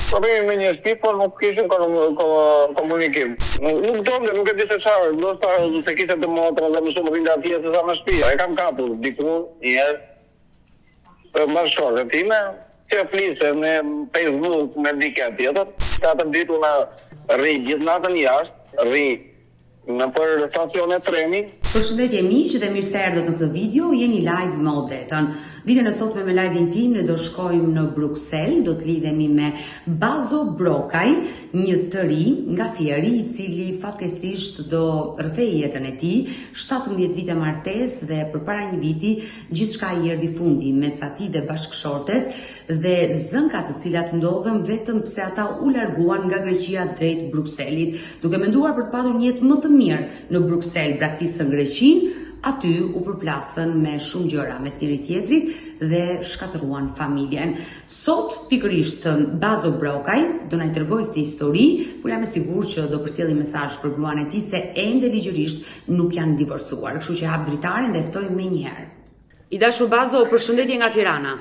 Problemi me një shtëpi, por nuk kishin komunikim. Nuk donte, nuk e di se çfarë, ndoshta se kishte të motra dhe më shumë rrinte atje se sa në shtëpi. E kam kapur diku një herë. Bashkëshorte time, që fliste në Facebook me dikë tjetër. 4 ditë unë rri gjithë natën jashtë, rri në për stacione treni. Përshëndetje miq dhe mirë se erdhët në këtë video, jeni live me Odetën. Ditën e sotme me live-in tim ne do shkojmë në Bruksel, do të lidhemi me Bazo Brokaj, një të ri nga Fieri, i cili fatkeqësisht do rrëfej jetën e tij, 17 vite martesë dhe përpara një viti gjithçka i erdhi fundi mes atij dhe bashkëshortes dhe zënkat të cilat ndodhen vetëm pse ata u larguan nga Greqia drejt Brukselit, duke menduar për të patur një jetë më të mirë në Bruksel, braktisën Greqinë. Aty u përplasën me shumë gjëra mes njëri tjetrit dhe shkatëruan familjen. Sot pikërisht Bazo Brokaj do na tregoj këtë histori, por jam e sigurt që do përcjellë një mesazh për gruan e tij se ende ligjërisht nuk janë divorcuar. Kështu që hap dritaren dhe ftoj më njëherë. I dashur Bazo, përshëndetje nga Tirana.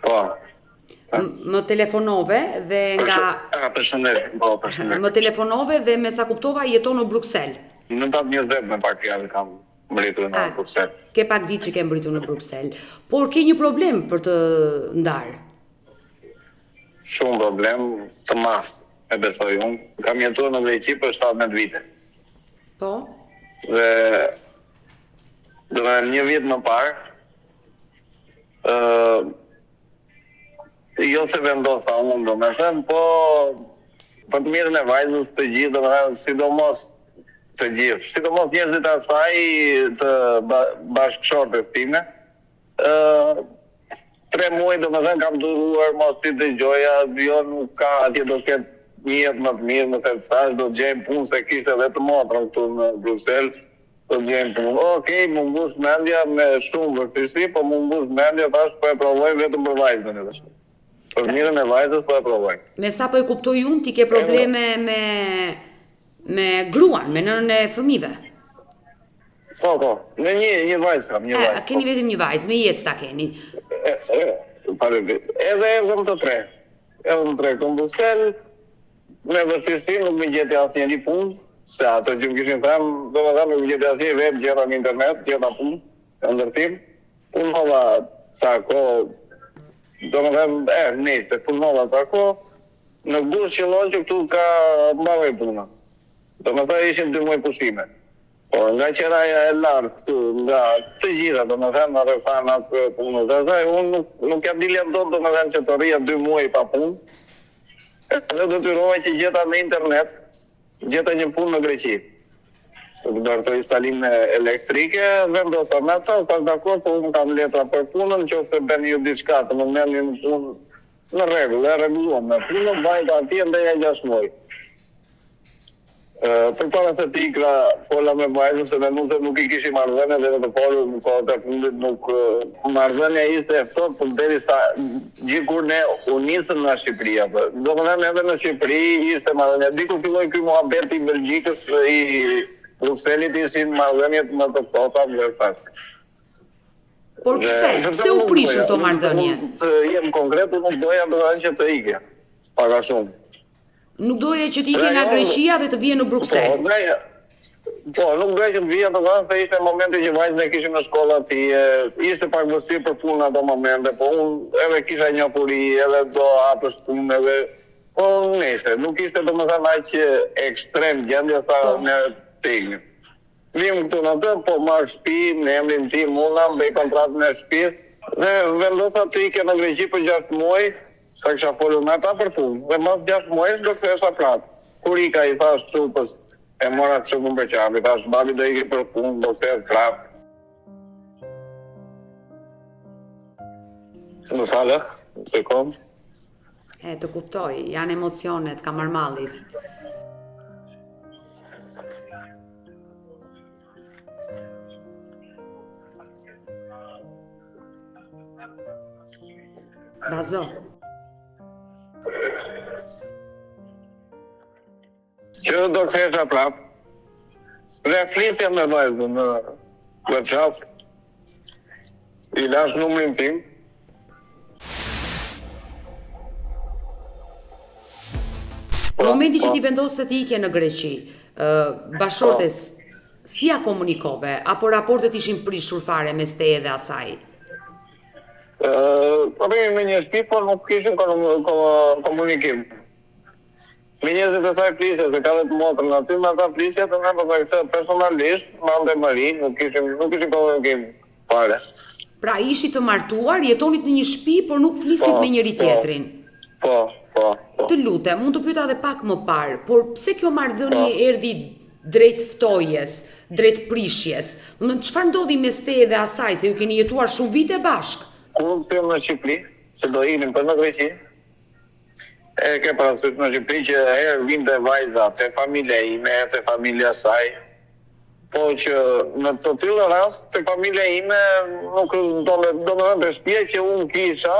Po. Më telefonove dhe nga Përshëndetje, po, përshëndetje. Më telefonove dhe me sa kuptova jeton në Bruksel. Në datë 20 me pak fjalë kam mbritur në Bruksel. Ke pak ditë që ke mbritur në Bruksel. Por ke një problem për të ndarë? Shumë problem, të mas, e besoj unë. Kam jetuar në Greqi për 17 vite. Po? Dhe një vit më parë, jo se vendosa unë do me thënë, po për të mirën e vajzës të gjithë, do me thënë, sidomos të gjithë, sidomos njerëzit asaj të bashkëshortes time. 3 muaj do me thënë kam duruar mos t'i dëgjoja, jo nuk ka, atje do ketë një jetë më të mirë, më se të thash, do të gjejmë punë se kishte edhe të motra këtu në Bruksel, do të gjejmë punë. Okej, më mbush mendja me shumë vërtetësi, po më mbush mendja thash po e provoj vetëm për vajzën edhe. Për mirën e vajzës po e provoj. Me sa po e kuptoj unë, ti ke probleme me gruan, me nënën e fëmijëve. Po, në një vajzë kam, një vajzë. Keni vetëm një vajzë, me jetë ta keni. Edhe erdhëm të tre. Erdhëm të tre në Bruksel, me vërtetësi nuk më gjeti asnjëri punë, se ato që më kishin thënë, domethënë nuk më gjeti asnjëri vetë gjeta në internet, gjeta punë, ndërtim. Punova sa kohë, domethënë, nejse, punova sa kohë, në gusht qëllon që këtu ka mbavej puna. Domethënë ishin 2 muaj pushime. Por nga qeraja e lartë këtu, nga të gjitha, domethënë rrethanat punës. Dhe unë nuk jam dilja dot, domethënë që të rria 2 muaj pa punë. Dhe detyrova që gjeta në internet, gjeta një punë në Greqi. Të instalim elektrike, vendosa me ata, pas dakord, po unë kam letra për punën, nëse bën ju diçka të më merrni në punë në rregull, e rregulluam me punën, vajta atje ndeja 6 muaj. Përpara se të ikra fola me vajzën se me nuse nuk I kishim marrëdhënie dhe të folur në kohët e fundit nuk marrëdhënia ishte e ftohtë por derisa gjithkur ne u nisëm nga Shqipëria. Domethënë edhe në Shqipëri ishte marrëdhënia. Diku filloi ky muhabeti I Belgjikës I Brukselit ishin marrëdhëniet më të ftohta në fakt. Por pse u prishën këto marrëdhënie? Jem konkret, unë nuk doja domethënë që të ikja. Para shumë. Nuk doje që të ikje nga Greqia dhe të vije në Bruksel. Po, nuk doja që të vije të dhënë se ishte momenti që vajzën e kishim në shkolla atje, ishte pak vështirë për punë ato momente, po unë edhe kisha njohuri, edhe do hapësh punë edhe po nëse nuk ishte domethënë aq ekstrem gjendja sa në teknik. Vim këtu në atë, po marr shtëpi në emrin tim, una bëj kontratën e shtëpisë dhe vendosa të ikja në Greqi për 6 muaj. Sa kisha folur me ata për punë, dhe mas 6 muajsh do kthehesha prapë. Kur ika I thash çupës, e mora çupën për qapi, thash babi do ikë për punë, do kthehet prapë. Më falë, sekond. Të kuptoj, janë emocionet, ka marrmallis. Bazo. Që do kthehesha prapë. Dhe flisja me vajzën në WhatsApp. I lash numrin tim. Në momentin që ti vendos se ti ikje në Greqi, bashortes, si ja komunikove? Apo raportet ishin prishur fare mes teje dhe asaj? Problemi me një shtëpi, por nuk kishin komunikim. Me njerëzit e saj flisje, se ka dhe të motrën aty, me ata flisje të me përsa këtë personalisht, mande Mari, nuk kishin komunikim fare. Pra ishi të martuar, jetonit në një shtëpi, por nuk flisit me njëri tjetrin. Po. Të lutem, mund të pyeta edhe pak më parë, por pse kjo marrëdhënie erdhi drejt ftojes, drejt prishjes? Në çfarë ndodhi mes teje dhe asaj, se ju keni jetuar shumë vite bashkë? Kur të them në Shqipëri, që do ikim për në Greqi, e ke parasysh në Shqipëri që herë vinte vajza te familja ime, te familja saj, po që në të tillë rast te familja ime nuk do me thënë shtëpia që unë kisha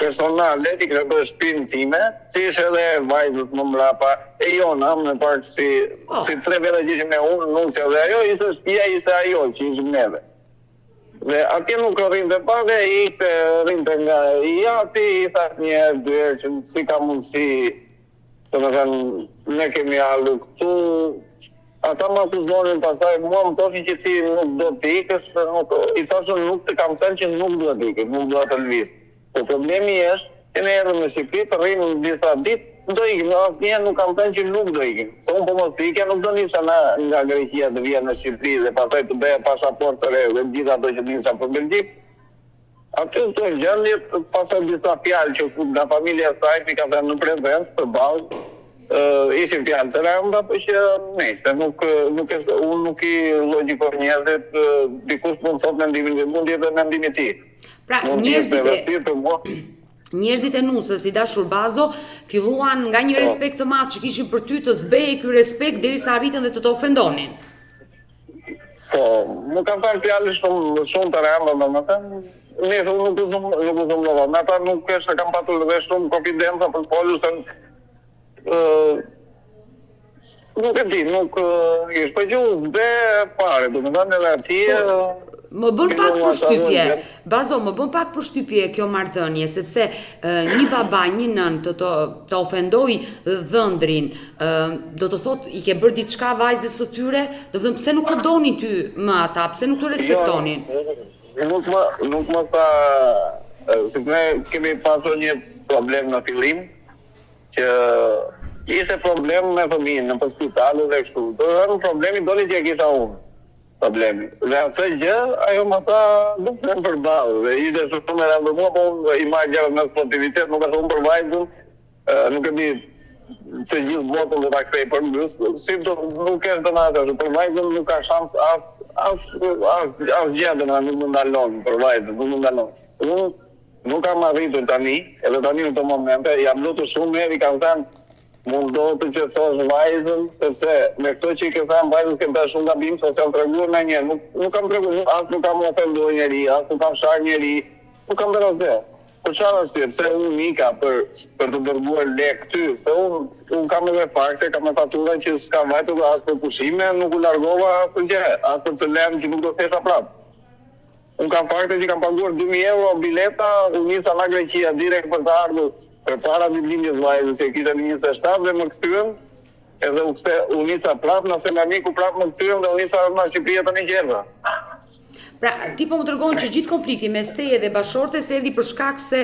personale, ti kisha bërë shtëpinë time, që ishte edhe vajzët më mrapa, e jona më pak si 3 vete që ishim me unë, nusja dhe ajo, ishte shtëpia, ishte ajo që ishim neve. Dhe atje nuk rrinte pak dhe rrinte nga jati, i thasht një herë, 2 herë që si ka mundësi, të me thënë, ne kemi ardhur këtu, ata më akuzonin pastaj, mua më thoshin që ti nuk do të ikësh, i thashën nuk të kam thënë që nuk do të ikësh, nuk do të lëviz. Po problemi është që ne erdhëm në Shqipëri të rrimë në disa ditë, do ikim, asnjëherë nuk kam thënë që nuk do ikim. Se unë po mos ikja, nuk do nisha nga Greqia të vija në Shqipëri dhe pastaj të bëja pasaportë të re dhe gjithë ato që nisha për Belgjik. Aty të gjendje, pastaj disa fjalë që nga familja e saj mi ka thënë në prezencë përballë, ishin fjalë të rënda, por që nëse unë nuk i logjikoj njerëzit, dikush mund të thotë mendimin e mund jetë mendimi i tij. Pra njerëzit e nusës, i dashur Bazo, filluan nga një respekt të madh që kishin për ty të zbehej ky respekt derisa arritën dhe të ofendonin. Po, më kanë thënë fjalë shumë të rënda, domethënë, nëse unë nuk u zumlova, me ata nuk kam patur dhe shumë konfidenca për folur se nuk e di, nuk ishte po që dhe fare, domethënë edhe atje më bën pak përshtypje. Bazo, më bën pak përshtypje kjo marrëdhënie, sepse një baba, një nën të ofendoj dhëndrin, do të thotë i ke bërë diçka vajzës së tyre, do të thënë pse nuk të donin ty më ata, pse nuk të respektonin? Nuk më tha, se ne kemi pasur një problem në fillim, që ishte problem me fëmijën në spitalu dhe kështu. Do të thënë problemi doli që e kisha unë. Problemi. Dhe atë gjë, ajo më tha, nuk të përballë. Dhe ishte shumë e rëndë mua, po i marrë gjërë në sportivitet, nuk e shumë për vajzën, nuk e di se gjithë botën dhe ta krej për mbës, si nuk e të natë, për vajzën nuk ka shans as gjendën, nuk më ndalon për vajzën, nuk më ndalon. Unë nuk kam arritur tani, edhe tani në të momente, jam lutur shumë herë, i kam thënë, mund do të që thosh vajzën, sepse me këto që i ke thënë vajzën kem bërë shumë gabim, se jam treguar në një, nuk kam treguar, as nuk kam ofenduar njeri, as nuk kam shar njeri, nuk kam bërë asgjë. Për çfarë arsye? Pse unë nika për të dërguar lek ty, se unë kam edhe fakte, kam edhe fatura që s'ka vajtur as për pushime, nuk u largova as për gjë, as për të lënë që nuk do thesha prapë. Unë kam fakte që kam paguar 2.000 euro bileta, u nisa nga Greqia direkt për të ardhur për para ditëlindjes vajzës, që kisha 27 dhe më kthyen, edhe u nisa prapë, nëse nga miku prapë më kthyen dhe u nisa në Shqipëri të një qerva. Pra, ti po më tregon që gjithë konflikti mes teje dhe bashortes erdhi për shkak se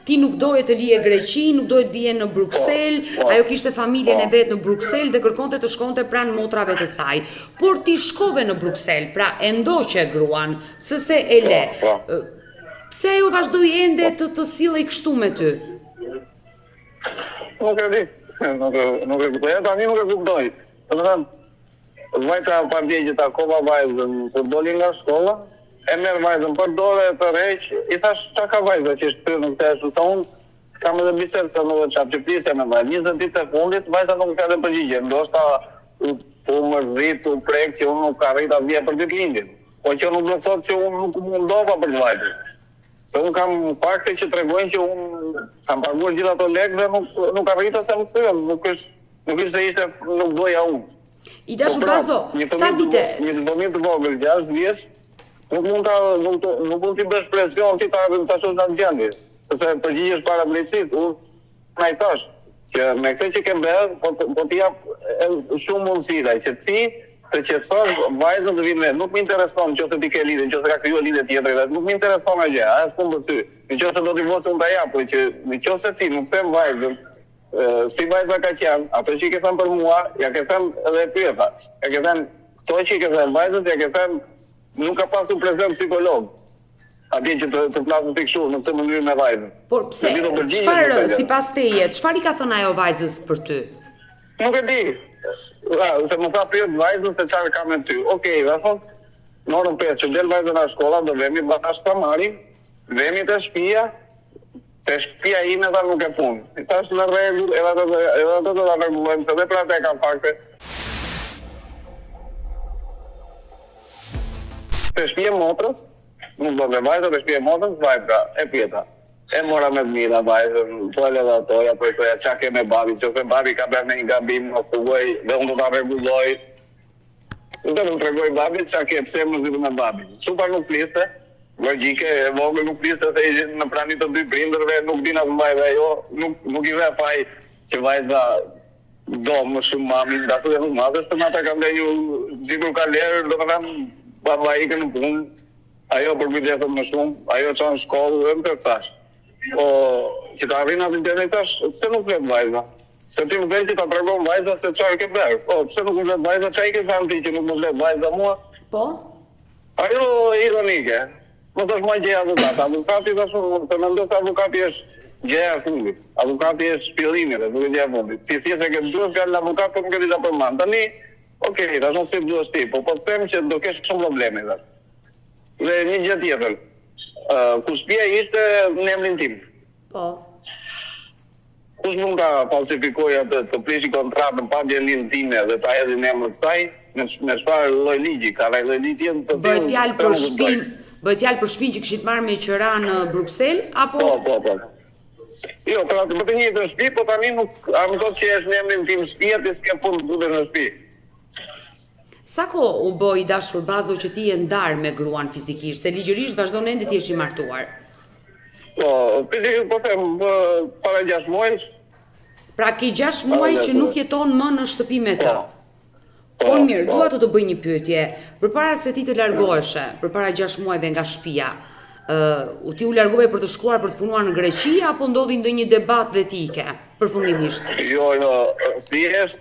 ti nuk doje të lije Greqi, nuk doje të vije në Bruksel, ajo kishte familjen e vet në Bruksel dhe kërkonte të shkonte pranë motrave të saj. Por ti shkove në Bruksel, pra e ndoqe gruan, s'se e le. Pse ajo vazhdoi ende të sillej kështu me ty? Nuk e di, nuk e kuptoj, tani nuk e kuptoj. Se më thënë, vajta partije që takova vajzën, kur doli nga shkolla, e merr vajzën për dorë të rreq, i thash çka ka vajza që është në këtë ashtu, sa unë kam edhe bisedë të më çap që plisja me vajzën. 20 ditë e fundit, vajza nuk ka dhe përgjigje, ndoshta u mërzit, u prek që unë nuk arrita vija për ditëlindjen. Po që nuk do thotë që unë nuk mundova për vajzën. Se unë kam fakte që tregojnë që unë kam paguar gjithë ato lekë dhe nuk arrita se më kthyen, nuk ishte nuk doja unë. I dashur Bazo, sa vite? Një fëmijë të vogël, 6 vjeç, nuk mund t'i bësh presion ti ta shosh në gjendje. Sepse përgjigjesh para drejtësisë, unë i thash, që me këtë që ke bërë, po t'i jap shumë mundësira që ti të qetëson vajzën të vinë me. Nuk më intereson nëse ti ke lidhje, nëse ka krijuar lidhje tjetër, nuk më intereson gjë, as punë për ty. Nëse do t'i vosë unë ta jap, po që nëse ti nuk them vajzën, si vajza ka qenë, ato që i ke thënë për mua, ja ke thënë edhe pyeta. Ja ke thënë to që i ke thënë vajzës, ja ke thënë nuk ka pasur prezant psikolog. Atje që të flasë të kështu në këtë mënyrë me vajzën. Por pse? Çfarë sipas teje, çfarë i ka thënë ajo vajzës për ty? Nuk e di. Se më tha pyet vajzën se çfarë ka me ty. Okej, dhe thot, në orën 5 që del vajzën nga shkolla, do vemi bashkë ta marrim, vemi te shtëpia ime tha nuk e punë. I thash në rregull, edhe ato do ta rregullojmë, se dhe për atë e kam fakte. Te shtëpia e motrës, nuk do me vajza, te shtëpia e motrës, vajza, e pjeta. E mora me mira vajzën, fole dhe ato, ja përtoja, qa ke me babi, që se babi ka bërë me një gabim, mos të voj, dhe unë do ta rregulloj. Dhe më tregoj babi, qa ke, pse më zidu me babi. Super nuk fliste, logjike, e vogël nuk fliste, se ishin në pranit të dy prindërve, nuk dina të mbaj dhe jo, nuk i ve faj që vajza do më shumë mamin, da të dhe nuk madhe, se nata kam dhe ju, zikur ka lerë, do të them, baba ike në punë, ajo përkujdeset më shumë, ajo që në shkollë, dhe më të thash. Po, që ta arrin atë internet tash, pse nuk vlet vajza? Se ti më vjen që ta tregon vajza se çfarë ke bërë. Po, pse nuk vlet vajza? Çfarë ke thënë ti që nuk më vlet vajza mua? Po? Ajo ironike. Mos është më gjëja avokat. Avokati tash, se mendoj se avokati është gjëja e fundit. Avokati është shpjellimi, nuk është gjëja e fundit. Ti thjesht e ke dëgjuar fjalën avokat, po nuk e di ta përmend. Tani, okay, tash nuk e duash ti, po them që do kesh shumë probleme tash. Dhe një gjë tjetër. Ku shtëpia ishte në emrin tim. Po. Kush mund ta falsifikojë atë, të prishi kontratën pa gjendjen time dhe ta hedhë në emër të saj, me çfarë lloj ligji, ka lloj ligji tjetër të bëhet fjalë për shtëpinë, bëhet fjalë për shtëpinë që kishit marrë me qira në Bruksel apo? Po. Jo, për atë të njëjtën shtëpi, po tani nuk armëtot që është në emrin tim shtëpia, ti s'ke punë të futesh në shtëpi. Sa kohë u bë i dashur Bazo që ti je ndar me gruan fizikisht, se ligjërisht vazhdon ende ti je i martuar? Po, fizikisht po them para 6 muajsh. Pra ke 6 muaj që nuk jeton më në shtëpi me të. Po mirë, dua të bëj një pyetje. Përpara se ti të largoheshe, përpara 6 muajve nga shtëpia, ti u largove për të shkuar për të punuar në Greqi apo ndodhi ndonjë debat dhe ti ike përfundimisht? Jo, thjesht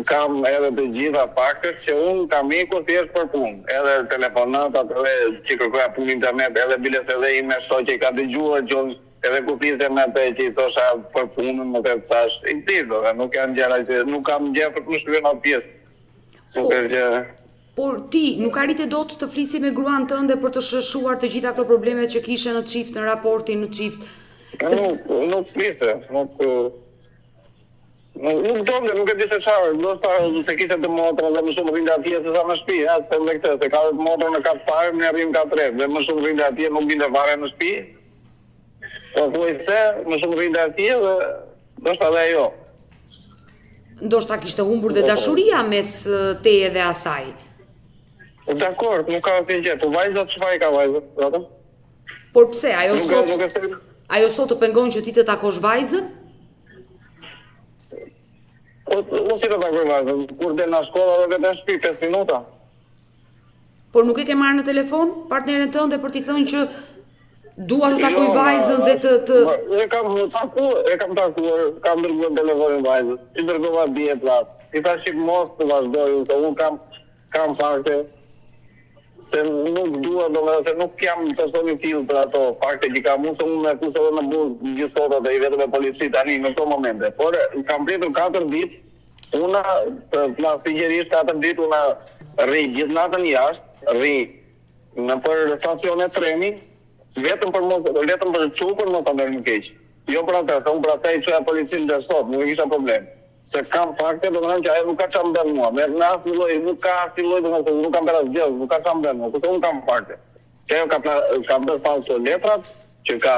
kam edhe të gjitha faktet që unë kam ikur thjesht për punë. Edhe telefonatat, edhe që kërkoja punë internet, edhe biles edhe i me shoqe i ka dëgjuar që edhe ku fliste me atë që i thosha për punën, më të thash, i thithë, nuk janë gjëra që nuk kam gjë për të më shkryer në atë pjesë. Por ti nuk arrite dot të flisi me gruan tënde për të shëshuar të gjitha këto problemet që kishe në çift, në raportin në çift? Nuk fliste, nuk donde, nuk e di se çfarë, se kishte të motra dhe më shumë rrinte atje se sa në shtëpi, se me këtë, se ka të motra në katë parë, ne arrim katë tretë, dhe më shumë rrinte atje, nuk vinte fare në shtëpi. Po thuaj se, më shumë rrinte atje dhe ndoshta edhe ajo. Ndoshta kishte humbur dhe dashuria mes teje dhe asaj. Dakor, nuk ka asnjë gjë, po vajza çfarë ka vajza, vetëm? Por pse, ajo sot të pengon që ti të takosh vajzën? Unë si të takoj vajzën, kur del nga shkolla dhe vetë në shtëpi 5 minuta. Por nuk e ke marrë në telefon partneren tënde për t'i thënë që dua të takoj vajzën dhe të... E kam takuar, kam dërguar telefonin vajzës, i dërgova djetrat, i thash që mos të vazhdoj, se unë kam fakte, se nuk dua, se nuk jam të soni tillë për ato fakte që kam unë, se unë me kusë edhe në burë gjithësota dhe i vetëm me polici tani në këto momente. Por kam pritur 4 ditë, una, sinqerisht 4 ditë, una rri gjithë natën jashtë, rri në për stacionet treni, vetëm për çupër mos ta merr në keq. Jo për atë, se unë për atë i çuja policinë deri sot, nuk kisha problem. Se kam fakte, do të thënë që ajo nuk ka çam bën mua. Me asnjë lloj, nuk ka asnjë lloj, domethënë nuk kam bërë asgjë, nuk ka çam bën mua, por unë kam fakte. Që ajo ka bërë falso letrat, që ka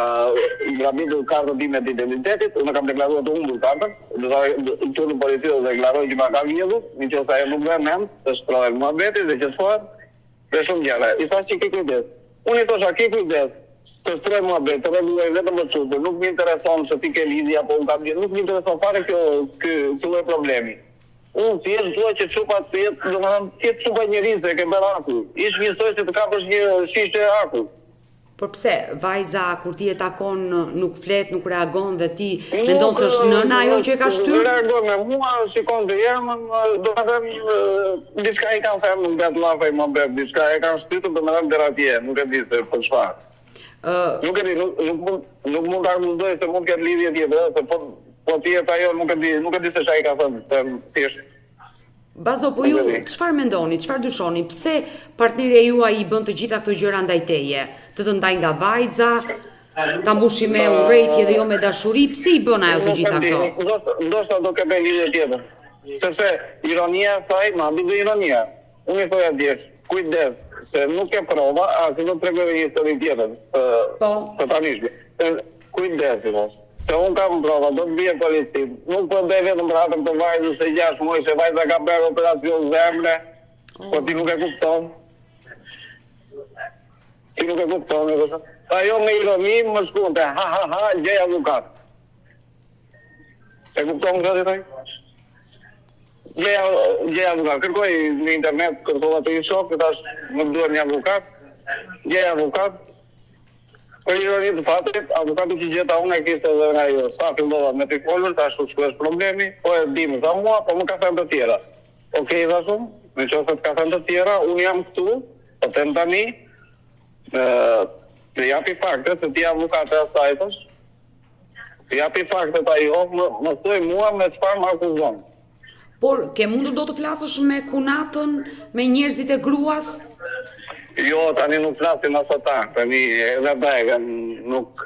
grabitur kartën time të identitetit, unë kam deklaruar të humbur kartën, do të thonë policia do të deklaroj që ma ka vjedhur, nëse ajo nuk vjen mend, të shtrohet muhabeti dhe që thonë, dhe shumë gjëra. I thash që ke kujdes. Unë i thosha ke kujdes, të tre muhabet, të rregulloj vetëm më çutë, nuk më intereson se ti ke lidhje apo unë kam lidhje, nuk më intereson fare ky lloj problemi. Unë thjesht dua që çupat të jetë, domethënë, të jetë çupa njerëzve, ke bërë aku. Ish njësoj se të kapësh një shishe aku. Por pse vajza kur ti e takon nuk flet, nuk reagon dhe ti mendon se është nëna ajo që e ka shtyr? Nuk reagon me mua, shikon të jemën, domethënë diçka i kanë thënë nga llafaj më bëj, diçka e kanë shtytur domethënë deri atje, nuk e di se për çfarë. Nuk e di, nuk mund ta argumentoj se mund të ketë lidhje tjetër, se po tjetër ajo nuk e di se çfarë i ka thënë, thjesht. Bazo, po ju çfarë mendoni, çfarë dyshoni, pse partnerja juaj i bën të gjitha këto gjëra ndaj teje? Të ndaj nga vajza, ta mbushi me urrejtje dhe jo me dashuri, pse i bën ajo të gjitha këto? Ndoshta do të ketë lidhje tjetër. Sepse ironia e saj, ma mbi dhe ironia. Unë i thoja djesh, kujdes, se nuk ke prova, as do të tregoj një histori tjetër. Të tanishme. Kujdes, se unë kam prova, do të bie polici. Nuk po bëj vetëm për hatën të vajzës se 6 muaj, se vajza ka bërë operacion zemre, po ti nuk e kupton. Ti nuk e kupton, ajo me ironi më shkunte, ha, gjej avukat. E kupton këtë të taj? Gjej avukat, kërkoj në internet, kërkova të i shok, tash më duhet një avukat, gjej avukat. Për ironi të fatit, avukati që gjeta unë e kiste dhe nga jo, sa fillova me të folur, tash u shkuesh problemi, po e dim sa mua, po më ka thënë të tjera. Okej, dhe shumë, në që se të ka thënë të tjera, unë jam këtu, të them tani, të japi faktet se ti avukate asajtës, të japi faktet ajo, më thuaj mua me çfarë më akuzon. Por, ke mundur do të flasësh me kunatën, me njerëzit e gruas? Jo, tani nuk flasim as ata, tani edhe ata nuk...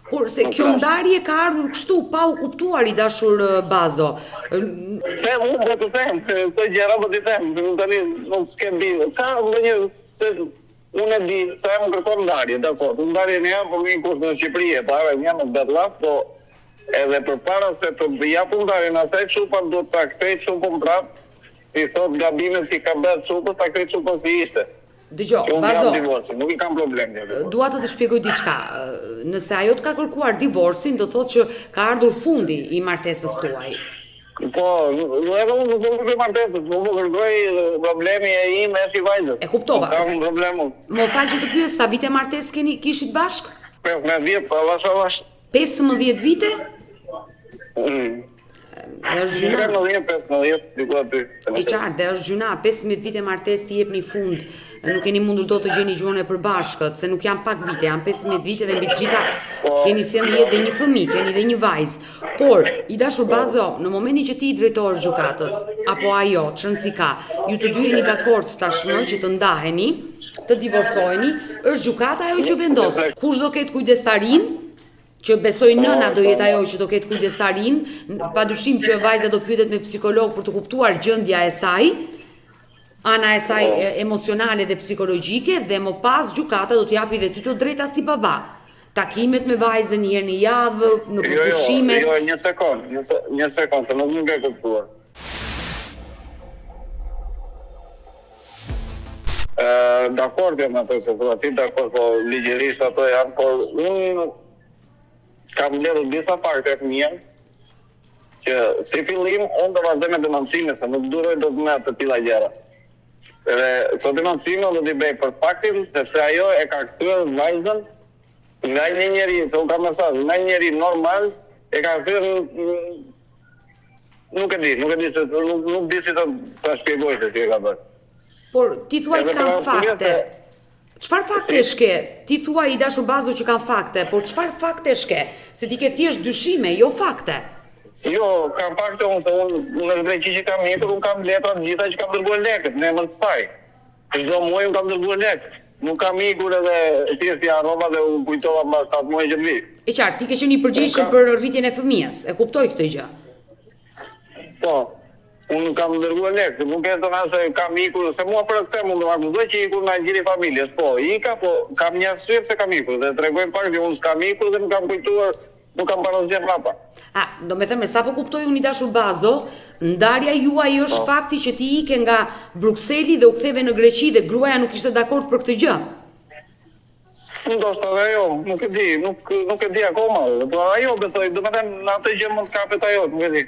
Por, se kjo ndarje ka ardhur kështu, pa u kuptuar i dashur Bazo. Them, unë do të them, të gjera po t'i them, tani nuk s'kem bidhe. Ka një, se unë e di, sa e më kërkon ndarje, dakor, ndarje në jam, po mi kush në Shqipëri e para një në Betlaf, po edhe për para se të japun ndarje në asaj çupa do të kthej çupën prap, si thot gabimet që ka bërë çupës, ta kthej çupën si ishte. Dëgjoj, Bazo, nuk i kam problem. Dua të shpjegoj diçka. Nëse ajo të ka kërkuar divorcin, do thotë që ka ardhur fundi i martesës tuaj. Po, edhe unë nuk kërkoj martesës, nuk kërkoj problemi e im e si vajzës. E kuptova. Kam problem. Më fal që të pyes, sa vite martesë kishit bashk? 15 vjet, avash. 15 vite? Dhe është gjyna. 15, diku aty. I qartë, dhe është gjyna, 15 vite martesë t'i jep një fund. Nuk keni mundur do të gjeni gjuhën e përbashkët, se nuk janë pak vite, janë 15 vite dhe mbi të gjitha keni sjellë jetë dhe një fëmijë, keni dhe një vajzë. Por, i dashur Bazo, në momentin që ti i drejtohesh gjykatës, apo ajo, çrëndsi ka, ju të dy jeni dakord tashmë që të ndaheni, të divorcoheni, është gjykata ajo që vendos. Kush do ketë kujdestarin? Që besoj nëna do jetë ajo që do ketë kujdestarin, padyshim që vajza do pyetet me psikolog për të kuptuar gjendja e saj, ana e saj emocionale dhe psikologjike, dhe më pas gjykata do t'japi dhe ty të drejta si baba. Takimet me vajzën një herë në javë, në përpushimet. Jo, një sekond, se nuk e kuptuar. Dakord jam ato që thua ti, dakord, po ligjërisht ato janë, por unë kam mbledhur disa fakte të mia që si fillim unë do vazhdoj me denoncime, se nuk duroj do të merr të tilla gjëra. Edhe këto denoncime do t'i bëj për faktin sepse ajo e ka kthyer vajzën nga një njeri, se unë kam mesazh, nga një njeri normal e ka kthyer nuk e di se nuk di si ta shpjegoj se si e ka bërë. Por ti thuaj kanë fakte. Çfarë fakte shke? Ti thua i dashur Bazo që kanë fakte, por çfarë fakte shke? Se ti ke thjesht dyshime, jo fakte. Jo, kam fakte unë, se unë në drejtë që kam jetur, unë kam letra të gjitha që kam dërguar lekët, në emër të saj. Çdo muaj unë kam dërguar lekët. Nuk kam ikur edhe thjesht ja rroba dhe u kujtova mbas 7 muaj që vi. E qartë, ti ke qenë i përgjegjshëm për rritjen e fëmijës. E kuptoj këtë gjë. Po. Unë kam dërguar lekë, nuk e të nëse kam ikur, se mua për këtë mund të akuzoj që ikur nga gjiri familjes, po, po, kam një arsye se kam ikur, dhe tregojmë pak që unë s'kam ikur dhe nuk kam kujtuar, nuk kam parasgjer mrapa. Do me thëmë, sa po kuptoj unë i dashur Bazo, ndarja juaj është fakti që ti ike nga Brukseli dhe u ktheve në Greqi dhe gruaja nuk ishte dakord për këtë gjë. Ndoshta dhe ajo, nuk e di, nuk e di akoma. Po ajo besoj, domethënë në atë gjë mund të kapet ajo, nuk e di.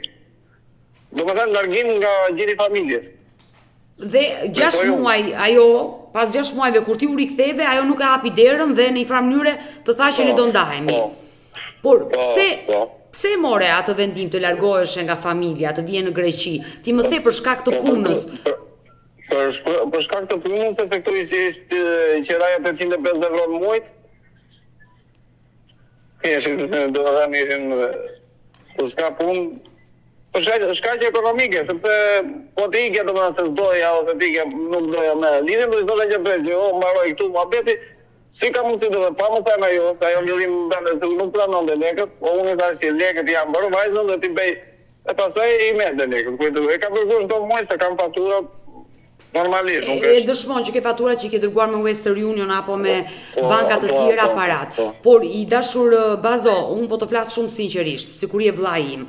Domethënë largim nga gjiri familjes. Dhe 6 muaj, ajo, pas 6 muajve kur ti u riktheve, ajo nuk e hapi derën dhe në një farë mënyre të tha që ne do ndahemi. Por pse e more atë vendim të largohesh nga familja, të vije në Greqi? Ti më the për shkak të punës. Për shkak të punës, se këtu ishte qeraja 850 euro në muajt. Do të thënë ishin për s'ka punë. Për shkaqe ekonomike, sepse po të ikja do të se s'doja ose të ikja nuk doja me. Lidhjem do të thotë që bëj, mbaroj këtu muhabeti, si ka mundësi do të pa më thënë ajo, se ajo njërim bëndë se nuk planonte lekët, po unë thash që lekët janë bërë vajzën dhe ti bëj. E pastaj i merr dhe lekët. Kujtë e ka dërguar çdo muaj se kam fatura normalisht. E dëshmon që ke faturat që i ke dërguar me Western Union apo me banka të tjera parat. Por i dashur Bazo, unë po të flas shumë sinqerisht, sikur je vllai im.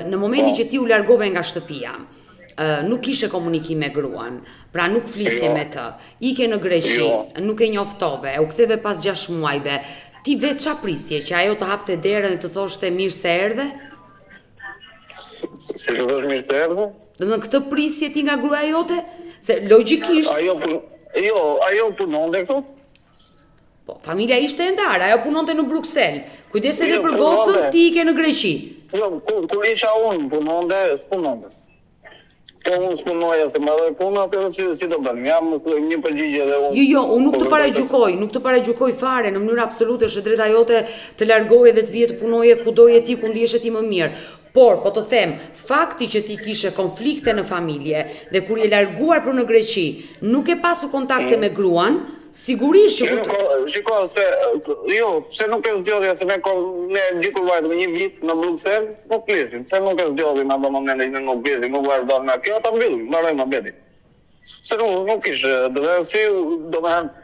Në momentin që ti u largove nga shtëpia, nuk kishe komunikim me gruan, pra nuk flisje me të. Ike në Greqi, nuk e njoftove, u ktheve pas 6 muajve. Ti vetë ç'a prisje që ajo të hapte derën dhe të thoshte mirë se erdhe? Si të thosh mirë se erdhe? Domethënë këtë prisje ti nga gruaja jote? Se logjikisht ajo punonte këtu. Po, familja ishte e ndarë, ajo punonte në Bruksel. Kujdes edhe për gocën, ti ike në Greqi. Jo, kur isha unë punonte, s'punonte. Po unë s'punoja se më dhe punë, atëherë si do bënim? Jam një përgjigje dhe unë. Jo, unë nuk të paragjykoj fare në mënyrë absolute, është drejta jote të largoje dhe të vije të punoje ku doje ti, ku ndihesh ti më mirë. Por, po të them, fakti që ti kishe konflikte në familje dhe kur je larguar për në Greqi, nuk e pasu kontakte me gruan, sigurisht që... Shiko, se nuk e zgjodhja, se ne dikur vajtë me një vit në Bruxelles, nuk flisim, se nuk e zgjodhim në do momentin që nuk flisim, nuk vazhdojmë nga kjo, ta mbyllim, mbarojmë abeti. Se nuk ishte, do me thënë,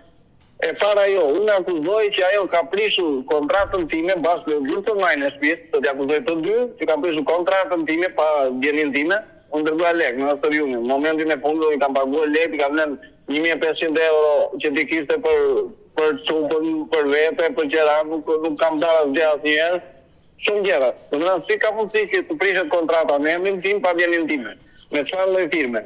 e para unë akuzoj që ajo ka prishur kontratën time bashkë me gjithë majnë e shtëpisë, të t'akuzoj të dy, që ka prishur kontratën time pa djenin time, unë dërgua lek në Western Union. Në momentin e fundit i kam paguar lek, i kam lënë 1500 euro që ti kishte për çupën, për vete, për gjëra, nuk kam darë asgjë asnjëherë. Shumë gjëra. Domethënë si ka mundësi që të prishet kontrata me emrin tim pa djenin time, me çfarë lloj firme?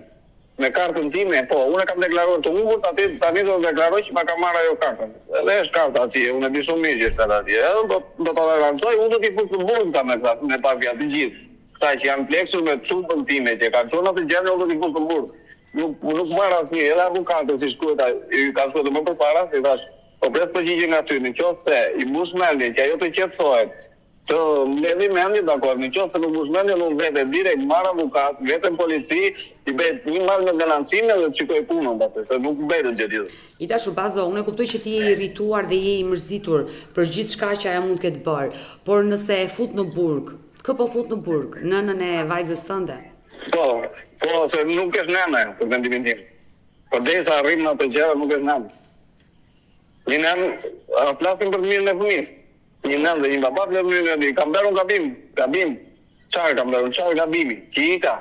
Me kartën time, po, unë kam deklaruar të humbur, tani do të deklaroj që ma ka marrë ajo kartën. Edhe është karta atje, unë e di shumë mirë që është atje. Edhe do ta garancoj, unë do t'i fut të burta me pavja të gjithë. Këta që janë pleksur me çupën time, që ka çuar atë gjë, unë do t'i fut të burtë. Nuk marr asnjë, edhe avokatët si shkruajta, i ka thënë më përpara, si thash, po pres përgjigje nga ty, nëse i mbush mendjen që ajo të qetësohet. Të mbledhi mendje, dakor, nëse nuk mbush mendjen, unë vete direkt marr avokat, vetëm polici, i bëj një marrë me garancinë dhe të shikoj punën pastaj, se nuk bëhet gjë tjetër. I dashur Bazo, unë e kuptoj që ti je i irrituar dhe je i mërzitur për gjithçka që ajo mund të ketë bërë, por nëse e fut në burg, kë po fut në burg? Nënën e vajzës tënde? Po, se nuk është nëna për mendimin tim. Por derisa arrim në atë gjëra nuk është nëna. Një nënë, flasim për mirën e fëmijës. Një nënë dhe një baba për mirën e kam bërë un gabim. Çfarë kam bërë? Çfarë gabimi? Që ika.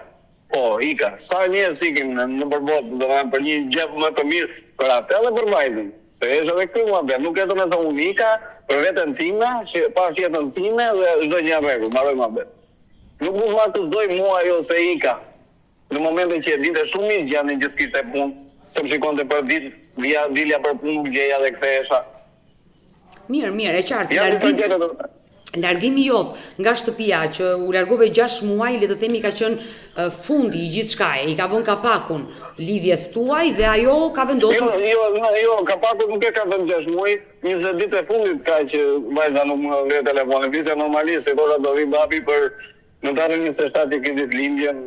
Po, ika. Sa njerëz ikin në përbot, do të thënë për një gjë më të mirë për atë edhe për vajzën. Se është edhe këtu më bërë. Nuk e do të thonë unë ika për veten time, që pas jetën time dhe çdo gjë në rregull, mbaroj më bërë. Nuk mund të akuzoj mua ajo se ika. Në momentin që e dinte shumë mirë gjanë që s'kishte punë, se më shikonte për ditë, dilja për punë, gjeja dhe kthehesha. Mirë, e qartë. Largimi jot nga shtëpia që u largove 6 muaj, le të themi ka qenë fundi i gjithçkaje, i ka vënë kapakun lidhjes tuaj dhe ajo ka vendosur. Jo, kapakun nuk e ka vënë 6 muaj, 20 ditë e fundit ka që vajza nuk më vë telefonin, viste normalisht, se dora do vi babi për në datën 27 që kishte lindjen.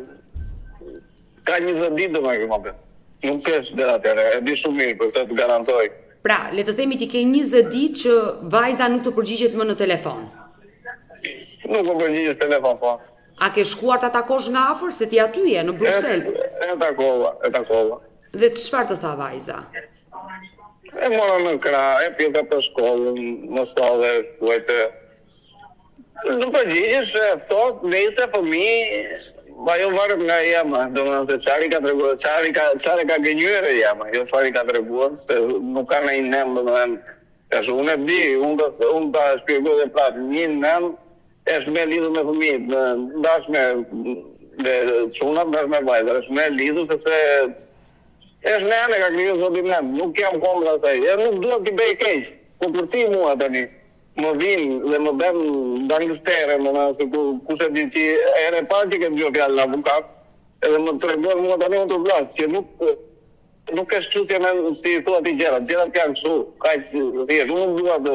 Ka 20 ditë do më këmbë. Nuk është deri atëherë, e di shumë mirë për këtë të garantoj. Pra, le të themi ti ke 20 ditë që vajza nuk të përgjigjet më në telefon. Nuk më përgjigjet telefon, po. A ke shkuar ta takosh nga afër se ti aty je në Bruksel? E takova. Dhe çfarë të tha vajza? E mora në krah, e pjeka për shkollën, më sallë, kuajte. Në përgjigjesh, e ftoht, nëse fëmijë, ajo varet nga jema, domethënë se çari ka treguar, çari ka gënjur jema, jo çfarë ka treguar, se nuk ka ndonjë nem, domethënë Tash unë e di, unë ta shpjegoj dhe prapë, një nën është me lidhur me fëmijët, ndash me çunat, ndash me vajzat, është me lidhur sepse është nene ka kriju zotin nem, nuk jam kondra asaj, nuk duhet t'i bëj keq, po për ti mua tani, më vinë dhe më bën gangster, se kush e di që ere parë që ke dëgjuar fjalën avokat, edhe më tregon mua tani unë të vlas, që nuk është çështje me si thua ti gjërat janë kështu, kaq thjesht, unë nuk dua të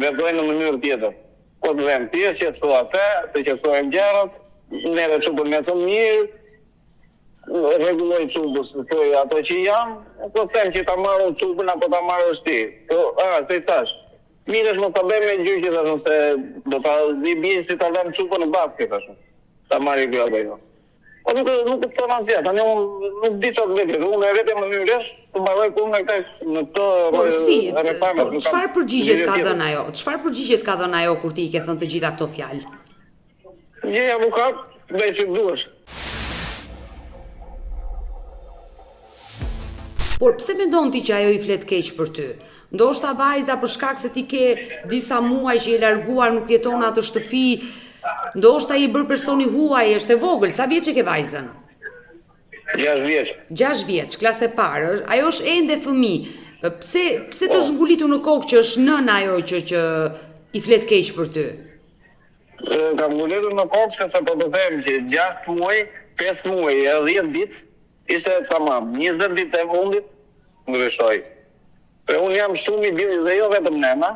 veproj në mënyrë tjetër. Po të vëm ti që thua atë, të qetësojmë gjërat, neve çupën me të mirë, rregulloj çubës, thoj ato që janë, po them që ta marrë çubën apo ta marrësh ti. Po, se i thash. Mirë është më ta bëjmë me gjyqje tashun se do ta di bie si ta lëm çupën në basket tashun. Ta marrë kjo apo jo. Po nuk të thonë asgjë, tani unë nuk di çfarë vetë, unë e vetëm në mënyrë të mbaroj punën me këtë në këtë. Por si, çfarë përgjigjet ka dhënë ajo? Çfarë përgjigjet ka dhënë ajo kur ti i ke thënë të gjitha këto fjalë? Je avokat, bëj si duhesh. Por pse mendon ti që ajo i flet keq për ty? Ndoshta vajza për shkak se ti ke disa muaj që je larguar, nuk jeton atë shtëpi, ndoshta i bër personi huaj, është e vogël, sa vjeç e ke vajzën? 6 vjeç. 6 vjeç, klasë e parë, ajo është ende fëmijë. Pse të zhgulitur në kokë që është nëna ajo që i flet keq për ty? Kam zhgulitur në kokë sepse po të them që 6 muaj, 5 muaj e 10 ditë ishte tamam, 20 ditë e fundit ndryshoi. Unë jam shumë i lidhur dhe jo vetëm nëna,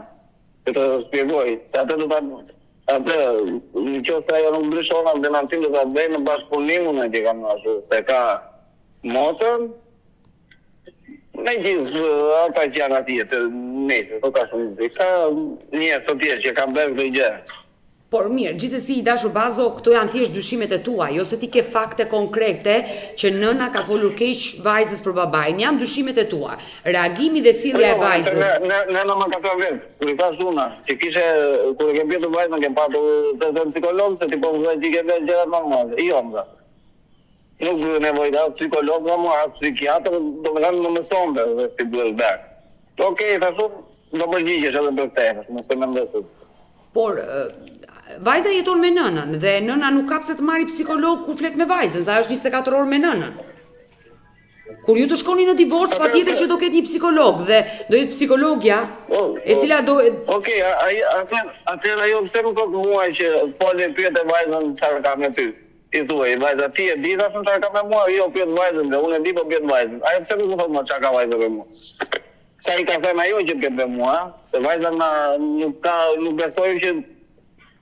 që të shpjegoj, se atë do ta në qoftë ajo nuk ndryshon atë denancim do ta bëj në bashkëpunimin që kam ashtu, se ka motor, me gjithë ata që janë atje të nejtë, do ka shumë ka njerëz të tjerë që kanë bërë këtë gjë. Por mirë, gjithsesi i dashur Bazo, këto janë thjesht dyshimet e tua, jo se ti ke fakte konkrete që nëna ka folur keq vajzës për babain, janë dyshimet e tua. Reagimi dhe sjellja e vajzës. Nëna më ka thënë vetë, kur i thash una, që kishe kur e ke bërë vajzën ke patur të psikolog se ti po vëllai ti ke bërë gjëra normale. Jo, më. Nuk nevojta psikolog apo psikiatër, domethënë më mëson dhe si duhet bërë. Okej, thashun, do përgjigjesh edhe për këtë, mos e mendosh. Por vajza jeton me nënën dhe nëna nuk ka pse të marrë psikolog kur flet me vajzën, sa është 24 orë me nënën. Kur ju të shkoni në divorc, patjetër që do ketë një psikolog dhe do jetë psikologja e cila do Okej, atëherë ajo pse më thot mua që folë pyet e vajzën çfarë ka me ty. Ti thuaj, vajza ti e di tash çfarë ka me mua, jo pyet vajzën dhe unë e di po pyet vajzën. Ajo pse më thot mua çfarë ka vajza me mua. Sa i ka thënë ajo që të me mua, se vajza nuk besoj që